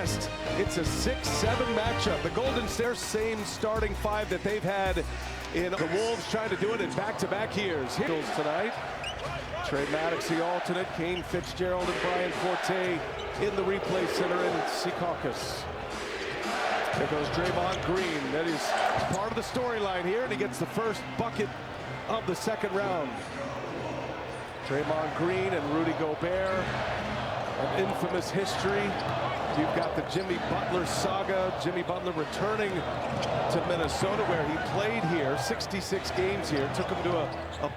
West. It's a 6-7 matchup. The Golden State, same starting five that they've had in the Wolves, trying to do it in back-to-back years. Here's tonight. Trey Maddox, the alternate. Kane Fitzgerald and Brian Forte in the replay center in Secaucus. There goes Draymond Green. That is part of the storyline here, and he gets the first bucket of the second round. Draymond Green and Rudy Gobert, an infamous history. You've got the Jimmy Butler saga. Jimmy Butler returning to Minnesota, where he played here, 66 games here, took him to a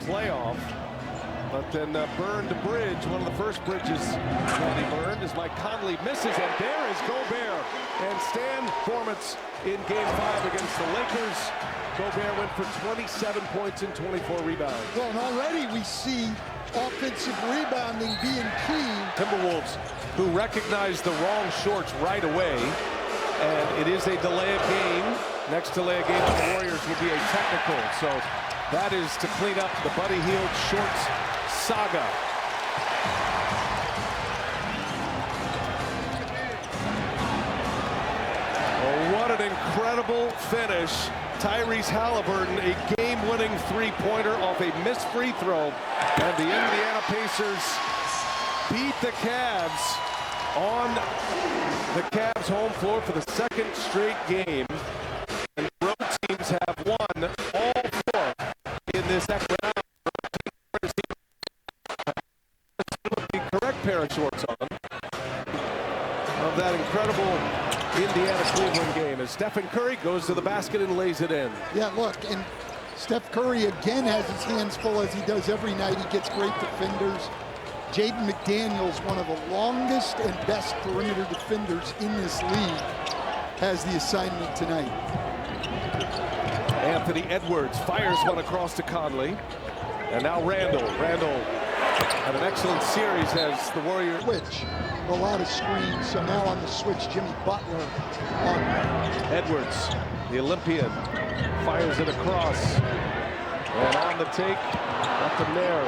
playoff, but then burned a bridge. One of the first bridges that he burned as Mike Conley misses, and there is Gobert. And Stan Formats in Game 5 against the Lakers. Gobert went for 27 points and 24 rebounds. Well, and already we see offensive rebounding being key. Timberwolves, who recognized the wrong shorts right away, and it is a delay of game. Next delay of game for the Warriors will be a technical, so that is to clean up the Buddy Hield shorts saga. Oh, what an incredible finish. Tyrese Halliburton, a game-winning three-pointer off a missed free throw. And the Indiana Pacers beat the Cavs on the Cavs' home floor for the second straight game. And the road teams have won all four in this second round. With the correct pair of shorts on of that incredible Indiana-Cleveland game as Stephen Curry goes to the basket and lays it in. Yeah, look, and Steph Curry again has his hands full as he does every night. He gets great defenders. Jaden McDaniels, one of the longest and best perimeter defenders in this league, has the assignment tonight. Anthony Edwards fires one across to Conley. And now Randall. Randall had an excellent series as the Warriors switch. A lot of screens, so now on the switch, Jimmy Butler on Edwards, the Olympian, fires it across. And on the take, nothing there.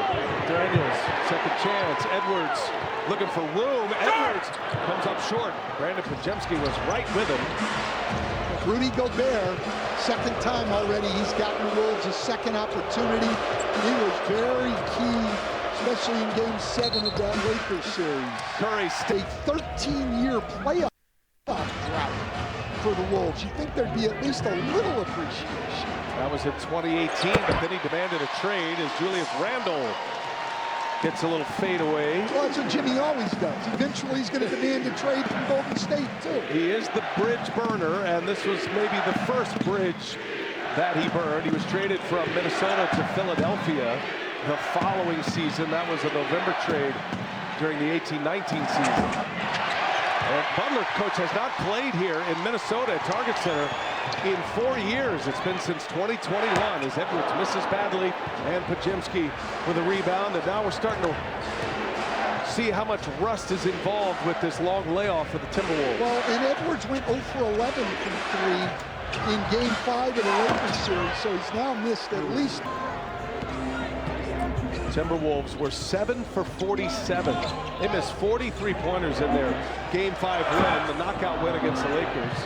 Daniels, second chance. Edwards looking for room. Edwards comes up short. Brandon Podziemski was right with him. Rudy Gobert, second time already. He's gotten the Wolves a second opportunity. He was very key, especially in Game 7 of that Lakers series. Curry, a 13-year playoff drought for the Wolves. You'd think there'd be at least a little appreciation. That was in 2018, but then he demanded a trade as Julius Randle gets a little fade away. Well, that's what Jimmy always does. Eventually, he's going to demand a trade from Golden State, too. He is the bridge burner, and this was maybe the first bridge that he burned. He was traded from Minnesota to Philadelphia the following season. That was a November trade during the 18-19 season. And Butler, coach, has not played here in Minnesota at Target Center in 4 years. It's been since 2021 as Edwards misses badly and Podziemski with a rebound. And now we're starting to see how much rust is involved with this long layoff for the Timberwolves. Well, and Edwards went 0 for 11 from 3 in Game 5 of the Lakers series, so he's now missed at least. Timberwolves were 7 for 47. They missed 43 pointers in their Game 5 win, the knockout win against the Lakers.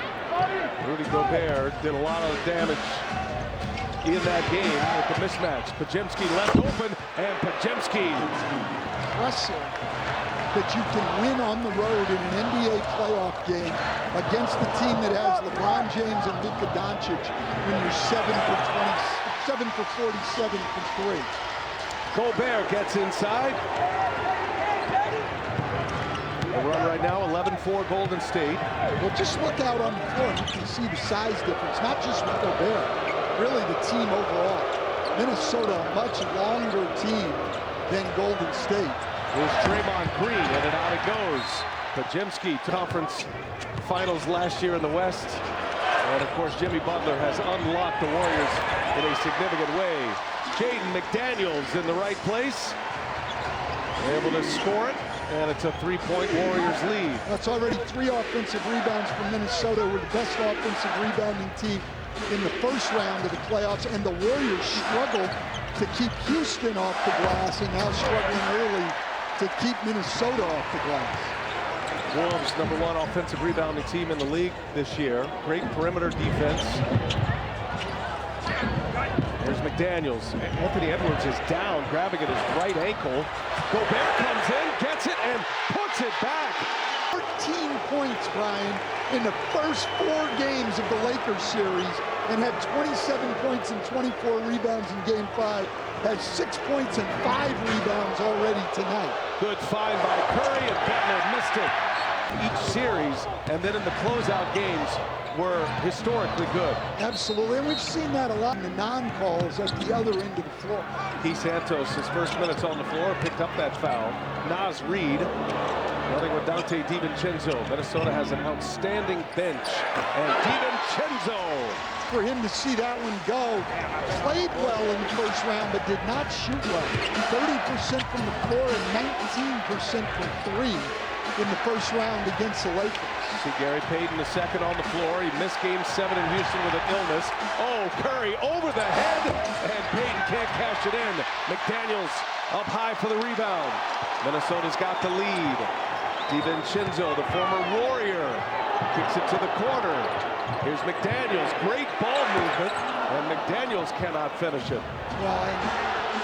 Rudy Gobert did a lot of damage in that game with the mismatch. Podziemski left open, and Podziemski. Impressive that you can win on the road in an NBA playoff game against the team that has LeBron James and Luka Doncic when you're 7 for 47 from 3. Gobert gets inside. The run right now, 11-4 Golden State. Well, just look out on the floor and you can see the size difference, not just with Gobert, really the team overall. Minnesota, a much longer team than Golden State. Here's Draymond Green, and out it goes. Podziemski, conference finals last year in the West. And of course, Jimmy Butler has unlocked the Warriors in a significant way. Jaden McDaniels in the right place, able to score it, and it's a three-point Warriors lead. That's already 3 offensive rebounds from Minnesota. We're the best offensive rebounding team in the first round of the playoffs, and the Warriors struggled to keep Houston off the glass, and now struggling early to keep Minnesota off the glass. Wolves, #1 offensive rebounding team in the league this year. Great perimeter defense. Here's McDaniels. Anthony Edwards is down, grabbing at his right ankle. Gobert comes in, gets it, and puts it back. 13 points, Brian, in the first 4 games of the Lakers series, and had 27 points and 24 rebounds in Game 5. Has 6 points and 5 rebounds already tonight. Good find by Curry, and Butler missed it. Each series, and then in the closeout games, were historically good. Absolutely, and we've seen that a lot in the non-calls at the other end of the floor. Key Santos, his first minutes on the floor, picked up that foul. Naz Reid running with Dante DiVincenzo. Minnesota has an outstanding bench, and DiVincenzo. For him to see that one go, played well in the first round, but did not shoot well. 30% from the floor and 19% from 3 in the first round against the Lakers. See Gary Payton the second on the floor. He missed Game 7 in Houston with an illness. Oh, Curry over the head, and Payton can't cash it in. McDaniels up high for the rebound. Minnesota's got the lead. DiVincenzo, the former Warrior, kicks it to the corner. Here's McDaniels, great ball movement, and McDaniels cannot finish it. Well, and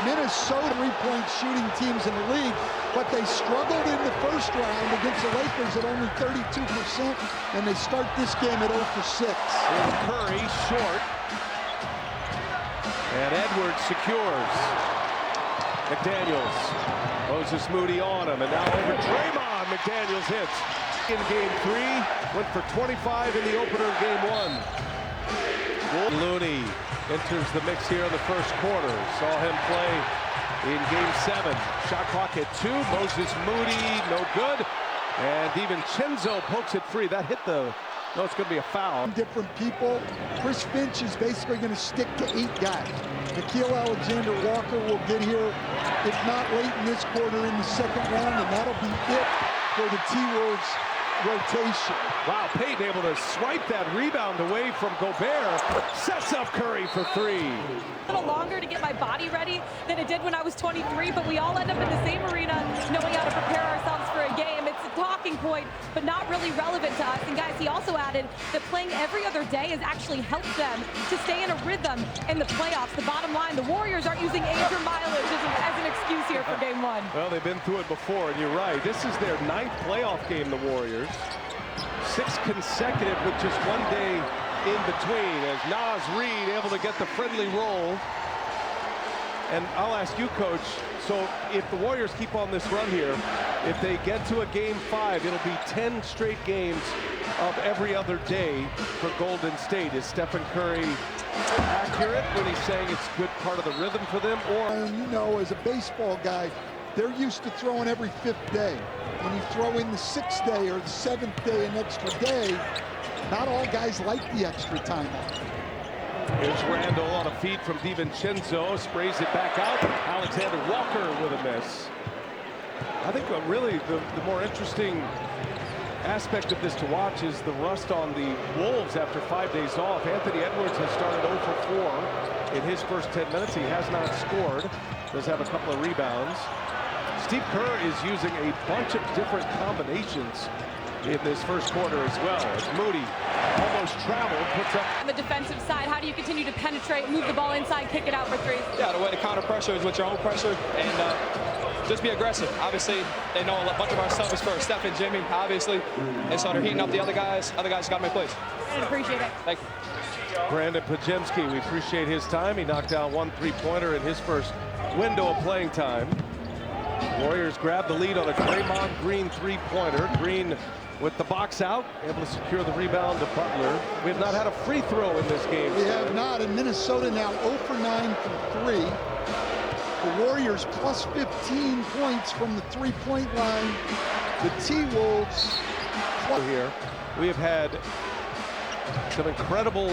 Minnesota 3-point shooting teams in the league, but they struggled in the first round against the Lakers at only 32%, and they start this game at 0 for 6. Here's Curry, short, and Edwards secures. McDaniels, Moses Moody on him, and now over Draymond. McDaniels hits. In Game 3, went for 25 in the opener of Game 1. Looney enters the mix here in the first quarter. Saw him play in Game 7. Shot clock at 2. Moses Moody, no good. And DiVincenzo pokes it free. That hit the... No, it's going to be a foul. Different people. Chris Finch is basically going to stick to 8 guys. Nickeil Alexander-Walker will get here, if not late in this quarter, in the second round, and that'll be it for the T-Wolves rotation. Wow, Payton able to swipe that rebound away from Gobert. Sets up Curry for 3. A little longer to get my body ready than it did when I was 23, but we all end up in the same arena knowing how to prepare ourselves for a game. It's a talking point, but not really relevant to us. And guys, he also added that playing every other day has actually helped them to stay in a rhythm in the playoffs. The bottom line, the Warriors aren't using age or mileage as an excuse here for Game 1. Well, they've been through it before, and you're right. This is their 9th playoff game, the Warriors. 6 consecutive with just 1 day in between, as Naz Reid able to get the friendly roll. And I'll ask you, Coach, so if the Warriors keep on this run here, if they get to a Game 5, it'll be 10 straight games of every other day for Golden State. Is Stephen Curry accurate when he's saying it's a good part of the rhythm for them? Or, And you know, as a baseball guy, they're used to throwing every 5th day. When you throw in the 6th day or the 7th day an extra day, not all guys like the extra time off. Here's Randall on a feed from DiVincenzo, sprays it back out. Alexander Walker with a miss. I think really the more interesting aspect of this to watch is the rust on the Wolves after 5 days off. Anthony Edwards has started 0 for 4 in his first 10 minutes. He has not scored. Does have a couple of rebounds. Steve Kerr is using a bunch of different combinations in this first quarter as well. As Moody almost traveled, puts up. On the defensive side, how do you continue to penetrate, move the ball inside, kick it out for 3? Yeah, the way to counter pressure is with your own pressure, and just be aggressive. Obviously, they know a bunch of our stuff is for Steph and Jimmy, obviously, and so they're heating up the other guys. Other guys got to make plays. I appreciate it. Thank you. Brandon Podziemski, we appreciate his time. He knocked down 1 3-pointer in his first window of playing time. Warriors grab the lead on a Draymond Green 3-pointer. Green with the box out, able to secure the rebound to Butler. We have not had a free throw in this game. We have not, and Minnesota now 0 for 9 from 3. The Warriors plus 15 points from the 3-point line. The T-Wolves here. We have had some incredible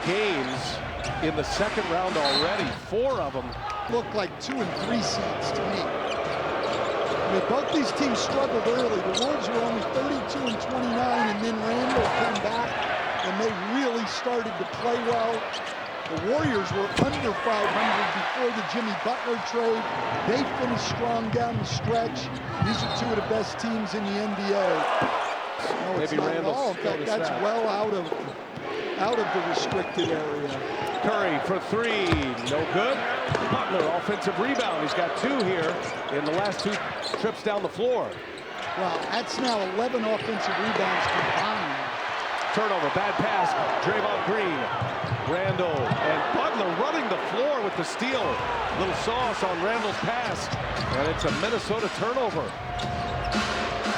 games in the second round already. 4 of them look like 2 and 3 seeds to me. I mean, both these teams struggled early. The Wolves were only 32 and 29, and then Randall came back, and they really started to play well. The Warriors were under 500 before the Jimmy Butler trade. They finished strong down the stretch. These are 2 of the best teams in the NBA. No, it's Maybe not at all. Randall's In fact, noticed that's that. well out of the restricted area. Curry for three, no good. Butler, offensive rebound. He's got two here in the last two trips down the floor. Well, that's now 11 offensive rebounds combined. Turnover, bad pass, Draymond Green. Randall and Butler running the floor with the steal. Little sauce on Randall's pass, and it's a Minnesota turnover.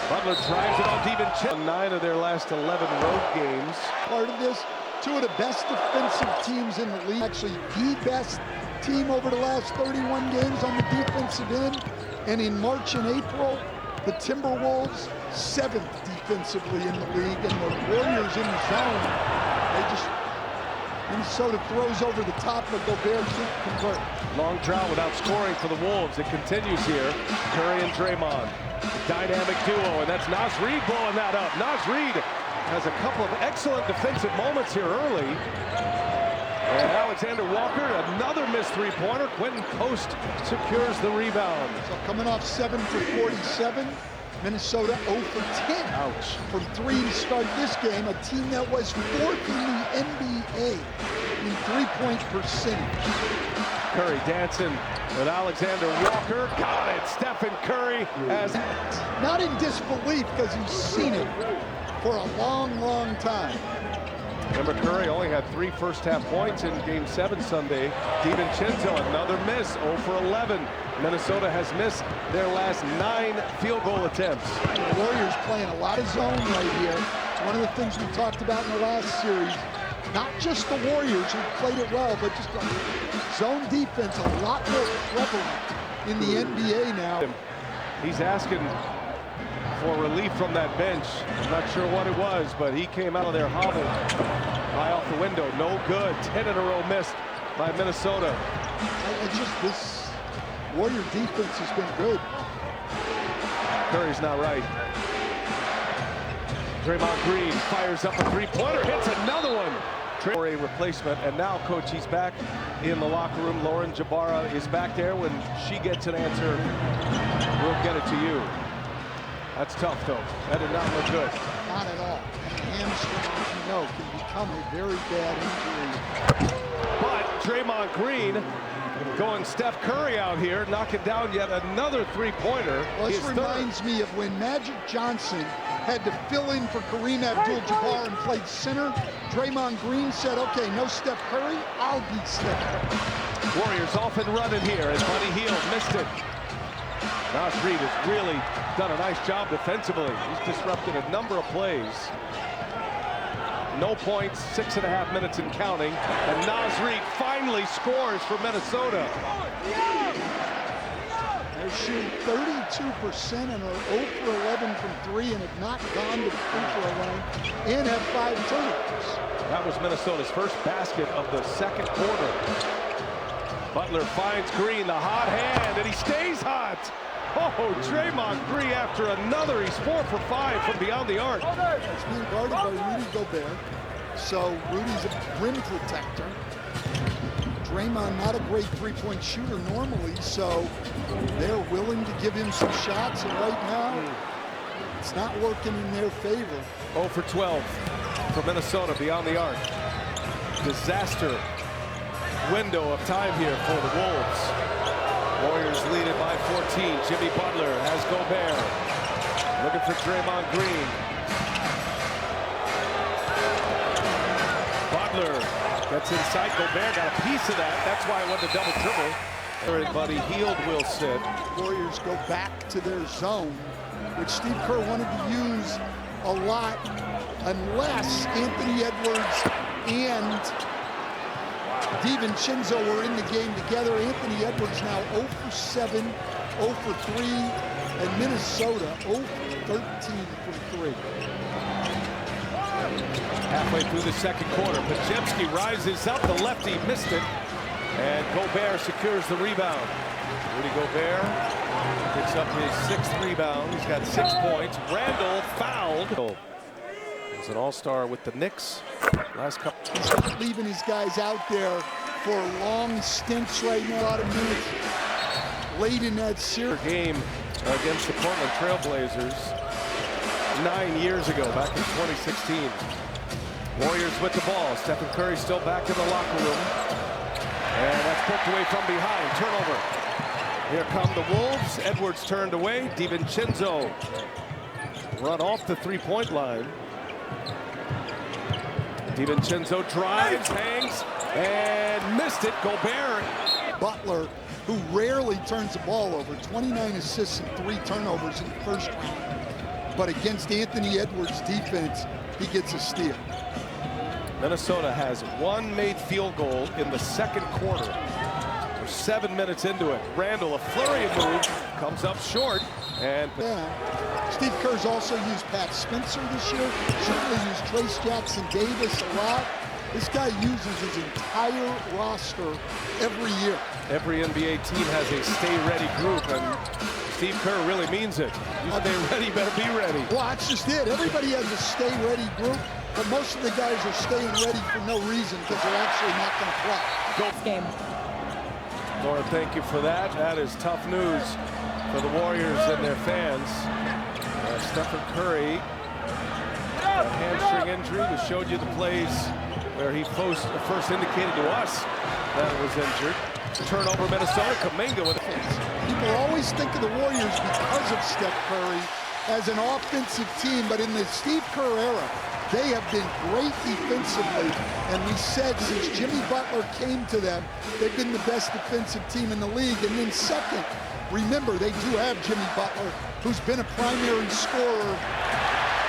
Butler drives it on DiVincenzo. 9 of their last 11 road games. Part of this, two of the best defensive teams in the league. Actually, the best team over the last 31 games on the defensive end. And in March and April, the Timberwolves, 7th defensively in the league. And the Warriors in the zone, Minnesota throws over the top, but Gobert can't convert. Long drought without scoring for the Wolves. It continues here. Curry and Draymond. Dynamic duo, and that's Naz Reid blowing that up. Naz Reid has a couple of excellent defensive moments here early. And Alexander Walker, another missed three-pointer. Quentin Post secures the rebound. So coming off 7 for 47, Minnesota 0 for 10. Ouch. From 3 to start this game, a team that was 4th in the NBA in three-point percentage. Curry dancing with Alexander Walker. Got it. Stephen Curry has... Not in disbelief, because he's seen it for a long, long time. Remember, Curry only had 3 first-half points in Game 7 Sunday. DiVincenzo, another miss, 0 for 11. Minnesota has missed their last 9 field goal attempts. The Warriors playing a lot of zone right here. One of the things we talked about in the last series, not just the Warriors who played it well, but just zone defense a lot more prevalent in the NBA now. He's asking for relief from that bench. I'm not sure what it was, but he came out of there hobbled. High off the window, no good. 10 in a row missed by Minnesota. It's just this Warrior defense has been good. Curry's not right. Draymond Green fires up a three-pointer, hits another one. For a replacement, and now, Coach, he's back in the locker room. Lauren Jabara is back there. When she gets an answer, we'll get it to you. That's tough, though. That did not look good. Not at all. And the hamstring, as you know, can become a very bad injury. But Draymond Green going Steph Curry out here, knocking down yet another three-pointer. Well, this reminds me of when Magic Johnson had to fill in for Kareem Abdul-Jabbar and played center. Draymond Green said, okay, no Steph Curry, I'll beat Steph Curry. Warriors off and running here as Buddy Hield missed it. Naz Reid has really done a nice job defensively. He's disrupted a number of plays. No points, 6.5 minutes and counting. And Naz Reid finally scores for Minnesota. They're shooting 32% and are 0 for 11 from 3 and have not gone to the free throw line and have 5 turnovers. That was Minnesota's first basket of the second quarter. Butler finds Green, the hot hand, and he stays hot. Oh, Draymond Green after another. He's 4 for 5 from beyond the arc. It's being guarded by Rudy Gobert. So Rudy's a rim protector. Draymond not a great three-point shooter normally, so they're willing to give him some shots, and right now it's not working in their favor. 0 for 12 for Minnesota beyond the arc. Disaster window of time here for the Wolves. Warriors lead it by 14. Jimmy Butler has Gobert. Looking for Draymond Green. Butler gets inside. Gobert got a piece of that. That's why I went to double dribble. Everybody Hield will sit. Warriors go back to their zone, which Steve Kerr wanted to use a lot unless Anthony Edwards and DiVincenzo were in the game together. Anthony Edwards now 0 for 7, 0 for 3, and Minnesota 0 for 13 from 3. Halfway through the second quarter, Podziemski rises up. The lefty missed it, and Gobert secures the rebound. Rudy Gobert picks up his 6th rebound. He's got 6 points. Randall fouled. He's an all-star with the Knicks. Last couple. He's not leaving his guys out there for long stints right now. A lot of minutes late in that series. Game against the Portland Trailblazers. 9 years ago, back in 2016. Warriors with the ball. Stephen Curry still back in the locker room. And that's poked away from behind. Turnover. Here come the Wolves. Edwards turned away. DiVincenzo run off the three-point line. DiVincenzo drives, hangs, and missed it. Gobert. Butler, who rarely turns the ball over, 29 assists and 3 turnovers in the first round. But against Anthony Edwards' defense, he gets a steal. Minnesota has one made field goal in the second quarter. We're 7 minutes into it. Randall, a flurry of moves, comes up short. And yeah. Steve Kerr's also used Pat Spencer this year. Certainly used Trace Jackson-Davis a lot. This guy uses his entire roster every year. Every NBA team has a stay-ready group, and Steve Kerr really means it. You stay ready, better be ready. Well, that's just it. Everybody has a stay-ready group, but most of the guys are staying ready for no reason because they're actually not going to play. Go. Game. Laura, thank you for that. That is tough news for the Warriors and their fans. Stephen Curry, a hamstring injury. We showed you the plays where he first indicated to us that it was injured. Turnover, Minnesota. Kuminga with it. People always think of the Warriors because of Steph Curry as an offensive team, but in the Steve Kerr era, they have been great defensively, and we said since Jimmy Butler came to them, they've been the best defensive team in the league. And then second, remember, they do have Jimmy Butler, who's been a primary scorer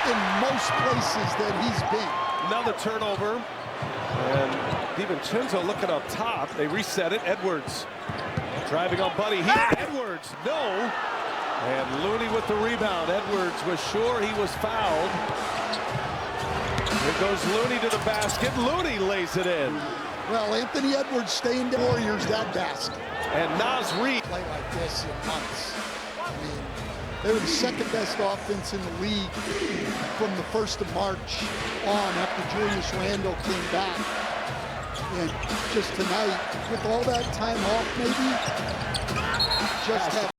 in most places that he's been. Another turnover, and DiVincenzo looking up top. They reset it. Edwards driving on Buddy here. Edwards, no. And Looney with the rebound. Edwards was sure he was fouled. Here goes Looney to the basket. Looney lays it in. Well, Anthony Edwards staying the Warriors that basket. And Naz Reid. Play like this in months. I mean, they were the second best offense in the league from the 1st of March on after Julius Randle came back. And just tonight, with all that time off maybe, just have